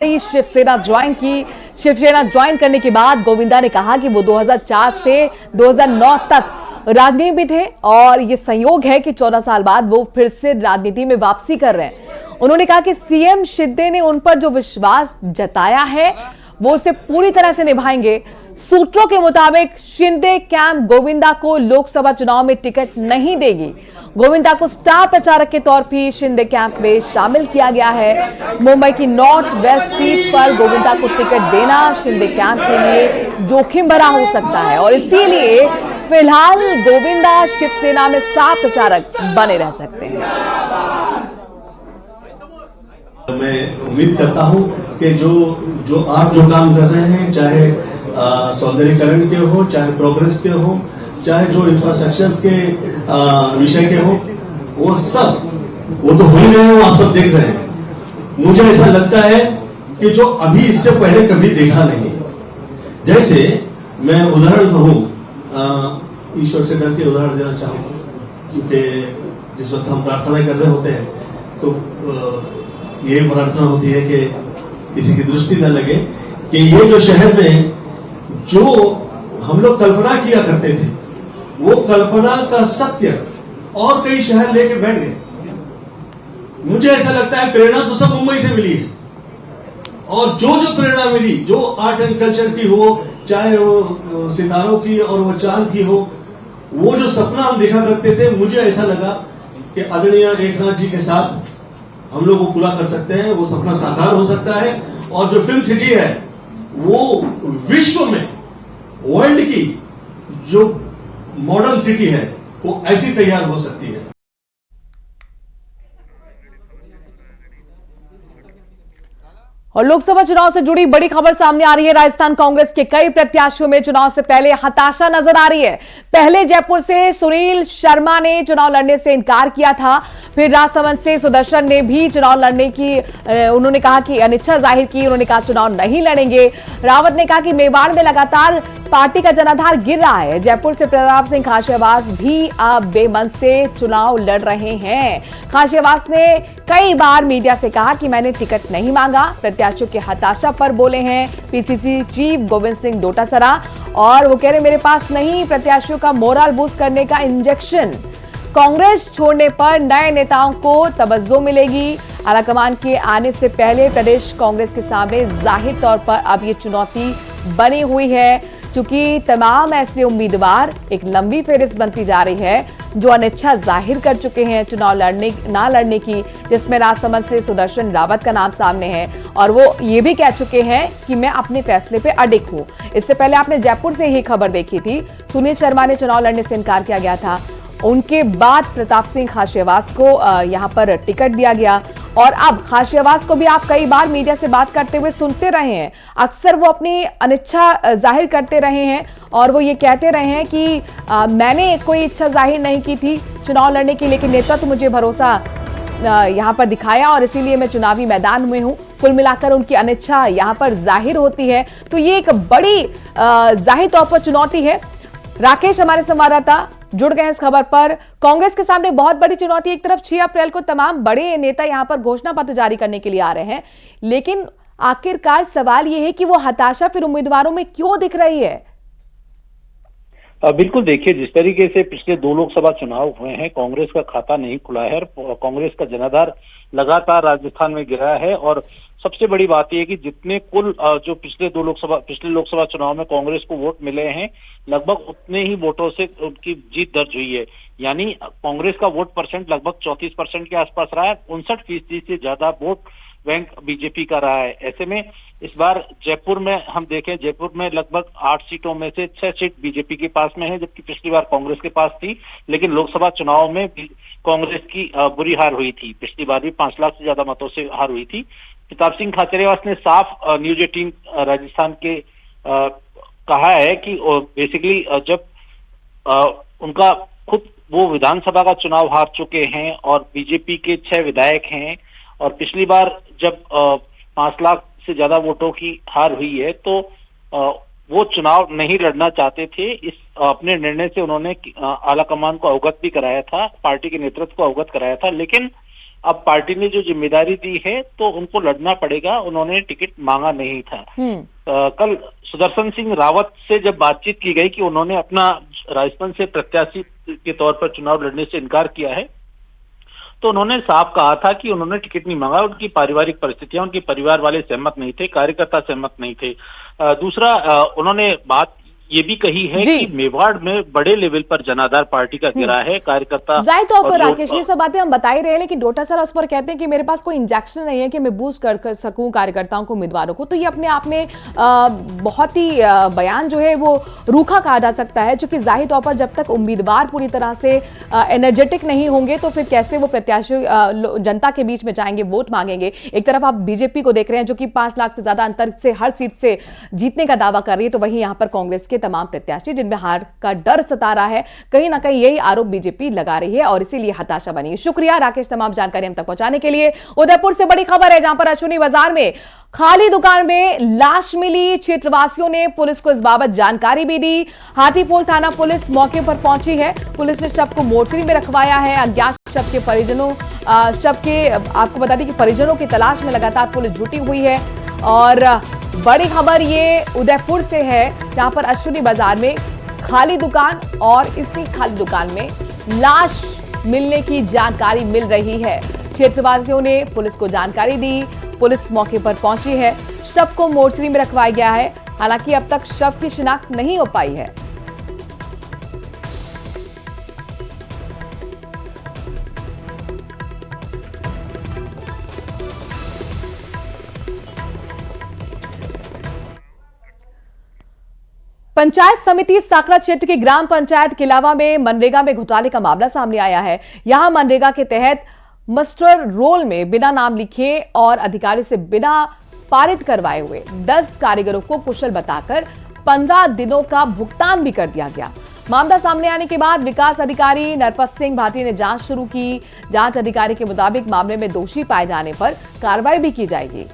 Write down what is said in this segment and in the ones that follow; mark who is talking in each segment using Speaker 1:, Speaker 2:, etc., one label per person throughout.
Speaker 1: Shiv Sena join करने के बाद गोविंदा ने कहा कि वो 2004 से 2009 तक राजनीति में थे और ये संयोग है कि 14 साल बाद वो फिर से राजनीति में वापसी कर रहे हैं। उन्होंने कहा कि सीएम शिंदे ने उन पर जो विश्वास जताया है वो उसे पूरी तरह से निभाएंगे। सूत्रों के मुताबिक शिंदे कैंप गोविंदा को लोकसभा चुनाव में टिकट नहीं देगी। गोविंदा को स्टार प्रचारक के तौर पर शिंदे कैंप में शामिल किया गया है। मुंबई की नॉर्थ वेस्ट सीट पर गोविंदा को टिकट देना शिंदे कैंप के लिए जोखिम भरा हो सकता है और इसीलिए फिलहाल गोविंदा शिवसेना में स्टार प्रचारक बने रह सकते हैं।
Speaker 2: मैं उम्मीद करता हूं कि जो आप जो काम कर रहे हैं, चाहे सौंदर्यीकरण के हो, चाहे प्रोग्रेस के हो, चाहे जो इंफ्रास्ट्रक्चर्स के विषय के हो, वो तो हो ही रहे हैं, वो आप सब देख रहे हैं। मुझे ऐसा लगता है कि जो अभी इससे पहले कभी देखा नहीं। जैसे मैं उदाहरण कहूं, ईश्वर से डर के उदाहरण देना चाहूंगा, क्योंकि जिस वक्त हम प्रार्थना कर रहे होते हैं तो ये प्रार्थना होती है कि किसी की दृष्टि न लगे कि ये जो शहर में जो हम लोग कल्पना किया करते थे, वो कल्पना का सत्य और कई शहर लेके बैठ गए। मुझे ऐसा लगता है प्रेरणा तो सब मुंबई से मिली है और जो प्रेरणा मिली, जो आर्ट एंड कल्चर की हो, चाहे वो सितारों की और वो चांद की हो, वो जो सपना हम देखा करते थे, मुझे ऐसा लगा कि आदरणीय एकनाथ जी के साथ हम लोग वो पूरा कर सकते हैं। वो सपना साकार हो सकता है और जो फिल्म सिटी है वो विश्व में, वर्ल्ड की जो मॉडर्न सिटी है वो ऐसी तैयार हो सकती है।
Speaker 1: और लोकसभा चुनाव से जुड़ी बड़ी खबर सामने आ रही है। राजस्थान कांग्रेस के कई प्रत्याशियों में चुनाव से पहले हताशा नजर आ रही है। पहले जयपुर से सुनील शर्मा ने चुनाव लड़ने से इनकार किया था, फिर राजसमंद से सुदर्शन ने भी चुनाव लड़ने की उन्होंने कहा कि अनिच्छा जाहिर की। उन्होंने कहा चुनाव नहीं लड़ेंगे। रावत ने कहा कि मेवाड़ में लगातार पार्टी का जनाधार गिर रहा है। जयपुर से प्रताप सिंह खाचरियावास भी अब बेमन से चुनाव लड़ रहे हैं। खाचरियावास ने कई बार मीडिया से कहा कि मैंने टिकट नहीं मांगा। प्रत्याशियों की हताशा पर बोले हैं पीसीसी चीफ गोविंद सिंह डोटासरा और वो कह रहे मेरे पास नहीं प्रत्याशियों का मोरल बूस्ट करने का इंजेक्शन। कांग्रेस छोड़ने पर नए नेताओं को तवज्जो मिलेगी। आलाकमान के आने से पहले प्रदेश कांग्रेस के सामने जाहिर तौर पर अब ये चुनौती बनी हुई है, क्योंकि तमाम ऐसे उम्मीदवार एक लंबी फेहरिस्त बनती जा रही है जो अनिच्छा जाहिर कर चुके हैं चुनाव ना लड़ने की, जिसमें राजसमंद से सुदर्शन रावत का नाम सामने है और वो ये भी कह चुके हैं कि मैं अपने फैसले पे अडिग हूं। इससे पहले आपने जयपुर से ही खबर देखी थी, सुनील शर्मा ने चुनाव लड़ने से इनकार किया गया था। उनके बाद प्रताप सिंह खाचरियावास को यहां पर टिकट दिया गया और अब खाचरियावास को भी आप कई बार मीडिया से बात करते हुए सुनते रहे हैं। अक्सर वो अपनी अनिच्छा जाहिर करते रहे हैं और वो ये कहते रहे हैं कि मैंने कोई इच्छा जाहिर नहीं की थी चुनाव लड़ने की, लेकिन नेतृत्व मुझे भरोसा यहाँ पर दिखाया और इसीलिए मैं चुनावी मैदान में हूँ। कुल मिलाकर उनकी अनिच्छा यहाँ पर जाहिर होती है, तो ये एक बड़ी जाहिर तौर पर चुनौती है। राकेश हमारे संवाददाता जुड़ गए इस खबर पर। कांग्रेस के सामने बहुत बड़ी चुनौती, एक तरफ 6 अप्रैल को तमाम बड़े नेता यहां पर घोषणा पत्र जारी करने के लिए आ रहे हैं, लेकिन आखिरकार सवाल यह है कि वो हताशा फिर उम्मीदवारों में क्यों दिख रही है?
Speaker 3: बिल्कुल, देखिए जिस तरीके से पिछले 2 लोकसभा चुनाव हुए हैं, कांग्रेस का खाता नहीं खुला है और कांग्रेस का जनाधार लगातार राजस्थान में गिरा है और सबसे बड़ी बात यह है कि जितने कुल जो पिछले लोकसभा चुनाव में कांग्रेस को वोट मिले हैं, लगभग उतने ही वोटों से उनकी जीत दर्ज हुई है। यानी कांग्रेस का वोट परसेंट लगभग 34% के आसपास रहा है। 59% से ज्यादा वोट बैंक बीजेपी का रहा है। ऐसे में इस बार जयपुर में हम देखें, जयपुर में लगभग 8 सीटों में से 6 सीट बीजेपी के पास में है, जबकि पिछली बार कांग्रेस के पास थी। लेकिन लोकसभा चुनाव में कांग्रेस की बुरी हार हुई थी। पिछली बार भी 5 लाख से ज्यादा मतों से हार हुई थी। प्रताप सिंह खाचरियावास ने साफ न्यूज 18 राजस्थान के कहा है कि बेसिकली जब उनका खुद वो विधानसभा का चुनाव हार चुके हैं और बीजेपी के 6 विधायक हैं और पिछली बार जब 5 लाख से ज्यादा वोटों की हार हुई है तो वो चुनाव नहीं लड़ना चाहते थे। इस अपने निर्णय से उन्होंने आलाकमान को अवगत भी कराया था, पार्टी के नेतृत्व को अवगत कराया था, लेकिन अब पार्टी ने जो जिम्मेदारी दी है तो उनको लड़ना पड़ेगा, उन्होंने टिकट मांगा नहीं था। कल सुदर्शन सिंह रावत से जब बातचीत की गई कि उन्होंने अपना राजस्थान से प्रत्याशी के तौर पर चुनाव लड़ने से इनकार किया है, तो उन्होंने साफ कहा था कि उन्होंने टिकट नहीं मांगा, उनकी पारिवारिक परिस्थितियां, उनके परिवार वाले सहमत नहीं थे, कार्यकर्ता सहमत नहीं थे। दूसरा उन्होंने बात ये भी कही है कि मेवाड़ में बड़े लेवल पर जनाधार पार्टी का गिरा है, कार्यकर्ता
Speaker 1: जाहिर तौर पर राकेश ये सब बातें हम बता ही रहे हैं, लेकिन डोटा सर उस पर कहते हैं कि मेरे पास कोई इंजेक्शन नहीं है कि मैं बूस्ट कर सकूं कार्यकर्ताओं को, उम्मीदवारों को। तो ये अपने आप में बहुत ही बयान जो है वो रूखा कहा जा सकता है, क्योंकि जाहिर तौर पर जब तक उम्मीदवार पूरी तरह से एनर्जेटिक नहीं होंगे तो फिर कैसे वो प्रत्याशी जनता के बीच में जाएंगे, वोट मांगेंगे। एक तरफ आप बीजेपी को देख रहे हैं जो कि 5 लाख से ज्यादा अंतर से हर सीट से जीतने का दावा कर रही है, तो वहीं यहां पर कांग्रेस के तमाम प्रत्याशी जिनमें हार का डर सता रहा है, कहीं ना कहीं यही आरोप बीजेपी लगा रही है और इसीलिए हताशा बनी। शुक्रिया राकेश तमाम जानकारी हम तक पहुंचाने के लिए। उदयपुर से बड़ी खबर है, जहां पर अश्विनी बाजार में खाली दुकान में लाश मिली। क्षेत्रवासियों ने पुलिस को इस बाबत जानकारी भी दी। हाथीपोल थाना पुलिस मौके पर पहुंची है। पुलिस ने शव को मोर्चरी में रखवाया है। अज्ञात शव के परिजनों आपको बता दें कि परिजनों की तलाश में लगातार पुलिस जुटी हुई है। और बड़ी खबर ये उदयपुर से है, जहां पर अश्विनी बाजार में खाली दुकान और इसी खाली दुकान में लाश मिलने की जानकारी मिल रही है। क्षेत्रवासियों ने पुलिस को जानकारी दी, पुलिस मौके पर पहुंची है। शव को मोर्चरी में रखवाया गया है। हालांकि अब तक शव की शिनाख्त नहीं हो पाई है। पंचायत समिति साकरा क्षेत्र की ग्राम पंचायत किलावा में मनरेगा में घोटाले का मामला सामने आया है। यहां मनरेगा के तहत मस्टर रोल में बिना नाम लिखे और अधिकारी से बिना पारित करवाए हुए 10 कारीगरों को कुशल बताकर 15 दिनों का भुगतान भी कर दिया गया। मामला सामने आने के बाद विकास अधिकारी नरपत सिंह भाटी ने जांच शुरू की। जांच अधिकारी के मुताबिक मामले में दोषी पाए जाने पर कार्रवाई भी की जाएगी।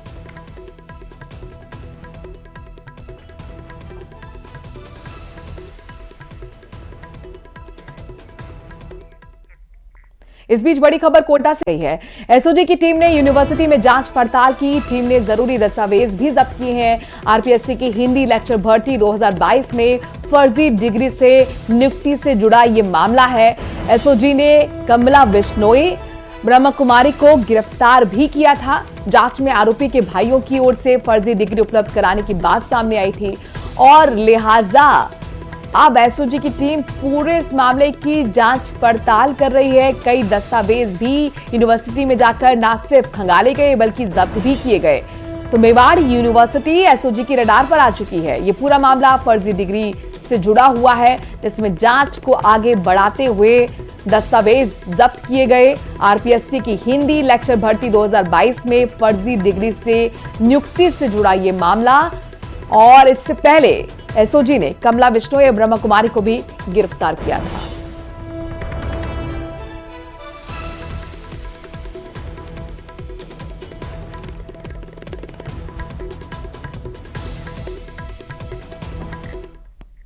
Speaker 1: इस बीच बड़ी खबर कोटा से आई है। एसओजी की टीम ने यूनिवर्सिटी में जांच पड़ताल की। टीम ने जरूरी दस्तावेज भी जब्त किए हैं। आरपीएससी की हिंदी लेक्चर भर्ती 2022 में फर्जी डिग्री से नियुक्ति से जुड़ा ये मामला है। एसओजी ने कमला बिश्नोई ब्रह्म कुमारी को गिरफ्तार भी किया था। जांच में आरोपी के भाइयों की ओर से फर्जी डिग्री उपलब्ध कराने की बात सामने आई थी और लिहाजा अब एसओजी की टीम पूरे इस मामले की जांच पड़ताल कर रही है। कई दस्तावेज भी यूनिवर्सिटी में जाकर न सिर्फ खंगाले गए बल्कि जब्त भी किए गए। तो मेवाड़ यूनिवर्सिटी एसओजी की रडार पर आ चुकी है। ये पूरा मामला फर्जी डिग्री से जुड़ा हुआ है, जिसमें जांच को आगे बढ़ाते हुए दस्तावेज जब्त किए गए। आरपीएससी की हिंदी लेक्चर भर्ती 2022 में फर्जी डिग्री से नियुक्ति से जुड़ा ये मामला, और इससे पहले एसओजी ने कमला बिश्नोई और ब्रह्म कुमारी को भी गिरफ्तार किया था।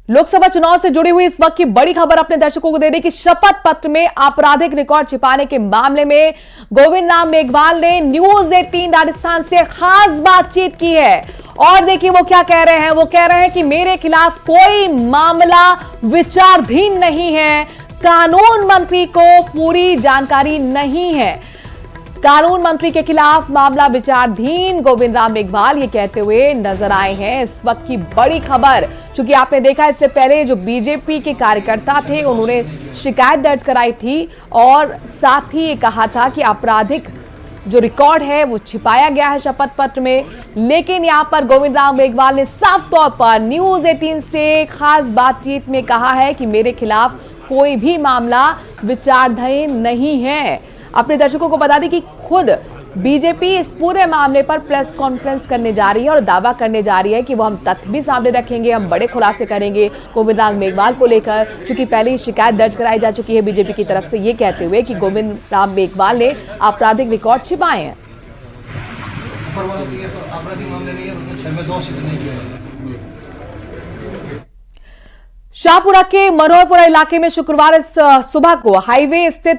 Speaker 1: लोकसभा चुनाव से जुड़ी हुई इस वक्त की बड़ी खबर अपने दर्शकों को दे दें कि शपथ पत्र में आपराधिक रिकॉर्ड छिपाने के मामले में गोविंद राम मेघवाल ने न्यूज 18 राजस्थान से खास बातचीत की है। और देखिए वो क्या कह रहे हैं। वो कह रहे हैं कि मेरे खिलाफ कोई मामला विचाराधीन नहीं है। कानून मंत्री को पूरी जानकारी नहीं है। कानून मंत्री के खिलाफ मामला विचाराधीन गोविंद राम मेघवाल ये कहते हुए नजर आए हैं। इस वक्त की बड़ी खबर, चूंकि आपने देखा इससे पहले जो बीजेपी के कार्यकर्ता थे उन्होंने शिकायत दर्ज कराई थी और साथ ही ये कहा था कि आपराधिक जो रिकॉर्ड है वो छिपाया गया है शपथ पत्र में। लेकिन यहां पर गोविंद राम मेघवाल ने साफ तौर पर न्यूज 18 से खास बातचीत में कहा है कि मेरे खिलाफ कोई भी मामला विचाराधीन नहीं है। अपने दर्शकों को बता दें कि खुद बीजेपी इस पूरे मामले पर प्रेस कॉन्फ्रेंस करने जा रही है और दावा करने जा रही है कि वो हम तथ्य भी सामने रखेंगे, हम बड़े खुलासे करेंगे गोविंद राम मेघवाल को लेकर, क्योंकि पहले ही शिकायत दर्ज कराई जा चुकी है बीजेपी की तरफ से, ये कहते हुए कि गोविंद राम मेघवाल ने आपराधिक रिकॉर्ड छिपाए हैं। शाहपुरा के मनोहरपुरा इलाके में शुक्रवार सुबह को हाईवे स्थित